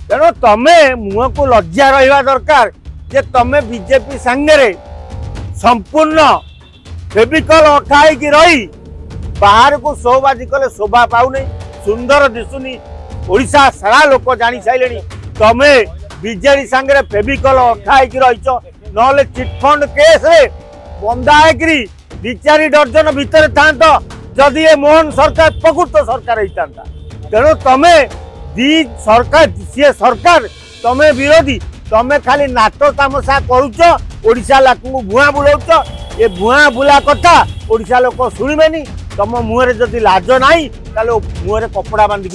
तेणु तमे मुह को लज्जा रहा दरकार जे तमे बीजेपी सांगे संपूर्ण फेविकल अठाई की रही बाहर को शोबाजी कले शोभा पाऊनी सुंदर दिशुनी ओडिशा सारा लोक जानी सारे तमे बीजेडी सांगे फेविकल अठाई की रही नले चिटफंड केस रे बंदा है दि चार डर्जन भितर था जदि ये मोहन सरकार प्रकृत सरकार होता तेणु तमे दी सरकार सी सरकार तमे विरोधी तमे खाली नाटो तामसा करुच ओडिशा लोक भुआ बुलाऊच ये भुआ बुला कथा ओडिशा लोक शुणबेनी तुम मुहरे जदि लाज नहीं ताले मुहरे कपड़ा बांधिक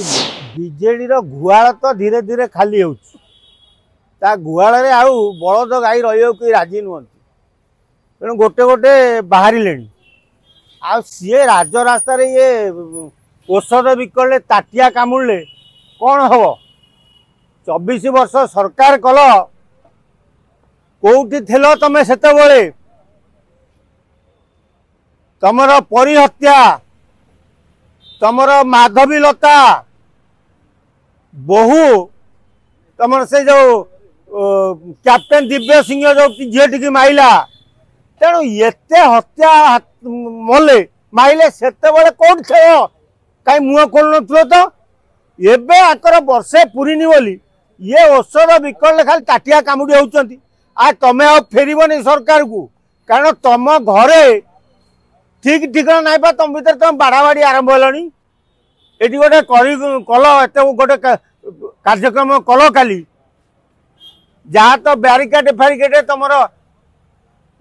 बीजेडी गुहाल तो धीरे धीरे खाली होता गुहाल आउ बलद गाई रही राजी नुहति तेणु गोटे गोटे बाहर आ सी राजरास्त ये औषध बिकले ताटिया कामुड़े कौन हम 24 वर्ष सरकार कल कौटी थिल तमे सेते तमर परिहत्या तमर माधवी लता बहु तमर से जो कैप्टेन दिव्य सिंह जो झीटी की माइला तेणु एते हत्या मले माइले सेते कौन थे कहीं मुह खोल नो तो एबे आकर वर्षे पूरीनी बोली ये औषध बिकल खाली ताटिया कामुड़ी होती आ तमे आ फेरबनी सरकार को कारण तुम घरे ठीक ठिकाना नाई पा तुम भर तुम बाड़ाबाड़ी आरंभ होलानी ये गोटे कल एत गोटे कार्यक्रम कल काली जहाँ तो ब्यारिकेड फेरिकेड तुम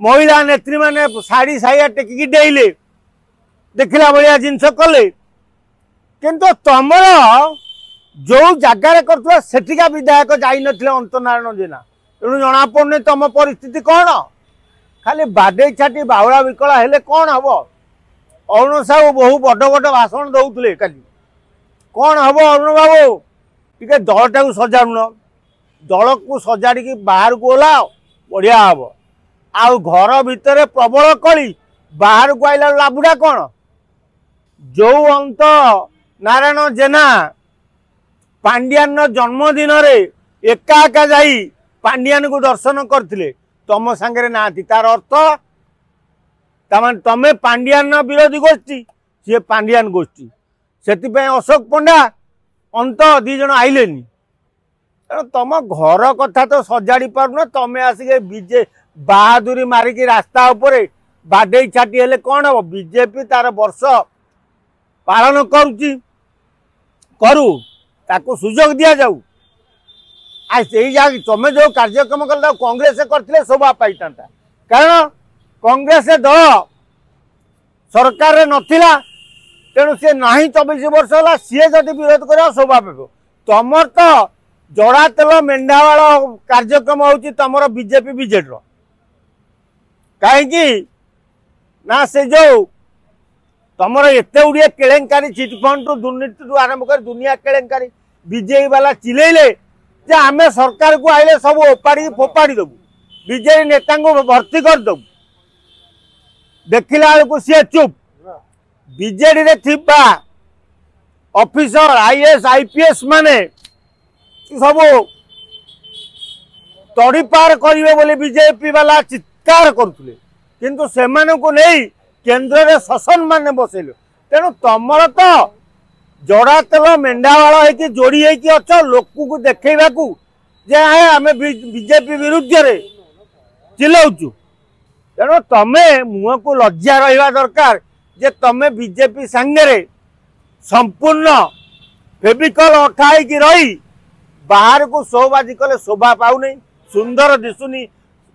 महिला नेत्री माने शाढ़ी साइया टेकिकी डेले देखला भाया जिनस कले किंतु तुमर जो जगार कर विधायक जाई नथिले अंतनारायण जेना तेणु जना पड़े तुम परिस्थिति कौन खाली बाडे छाटी बाहुला विकला हेले कौन हम अरुण साहू बहु बड़ बड़ भाषण दौले काली कौन हम अरुण बाबू टे दलटा को सजाड़ुन दल को सजाड़ी बाहर को ओला बढ़िया हम आउ घर भितर प्रबल कली बाहर को आइला लाभुडा कौन जो अंत नारायण जेना पांड्यान जन्मदिन रे एका एका जाई पांड्यान को दर्शन करथिले तम सांगे ना तार अर्थ तमे पांड्यान विरोधी गोष्ठी सी पांड्यान गोष्ठी से अशोक पंडा अंत दी जन आइलेनी तुम घर कथा तो सजाड़ी पारुन तमे आसिके बीजे बहादुरी मारिकी रास्ता उपरे बाडे छाटी हेले कौन हम बीजेपी तार वर्ष पालन करू ताको सुजोग दिया जाऊ आ से तुम जो कार्यक्रम कर कांग्रेस करते शोभा पाई कारण कांग्रेस दल सरकार नथिला तेणु सी ना 24 वर्ष है सी जब विरोध कर शोभा पाइब तुम तो जड़ा तेल मेंढावाड़ कार्यक्रम होची तुम बीजेपी बीजेडी कहीं ना से जो तुम एत गुड़िया केलेंकारी चिटफंड दुर्नीति आरंभ कर दुनिया केलेंकारी बीजेपी वाला चिलेले जे आम सरकार को आइले सब ओपाड़ी फोपाड़ी देबू बीजेपी नेता को भर्ती कर देबू देखला बेलू सी चुप बीजेडी रे थिबा ऑफिसर आईएएस आईपीएस माने सब तड़ी पार करेंगे बोले बीजेपी वाला चित्कार करुले किंतु से नहीं केन्द्र रे शासन माने बसैल तेणु तुमर तो जड़ा तेल मेंढावाड़ होगी जोड़ी होगी अच लोक को देखा जे आम बीजेपी विरुद्ध रे चिल्लाऊचु तेणु तमे मुह को लज्जा रहा दरकार जे तमे बीजेपी सांगे संपूर्ण फेविकल अठाई की रही बाहर को शोबाजी कले शोभा पाऊनी सुंदर दिशुनी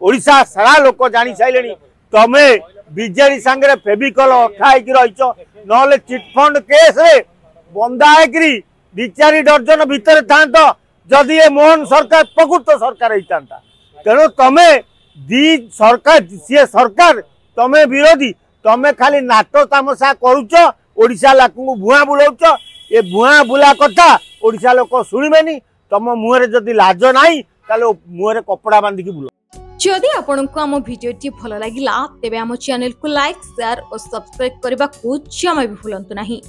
ओडिशा सारा लोक जानी सारे तमे बीजेडी सांगे फेविकल अठाई की रही नले चिटफंड केस रे बंदा है दि चार डर्जन भितर था जदि ये मोहन सरकार प्रकृत सरकार होता तेणु तमे दी सरकार सी सरकार तमे विरोधी तमे खाली नाटो तामसा करुच ओडिशा लोक भुआ बुलाऊच ये भुआ बुला कथा ओडिशा लोक शुणबेनी तुम मुहरे जदि लाज नहीं ताले मुहरे कपड़ा बांधिकी बुल जदि आपंक आम भिडी भल लगा तेब आम चैनल को लाइक शेयर और सब्सक्राइब करने को जमा भी भूलु नहीं।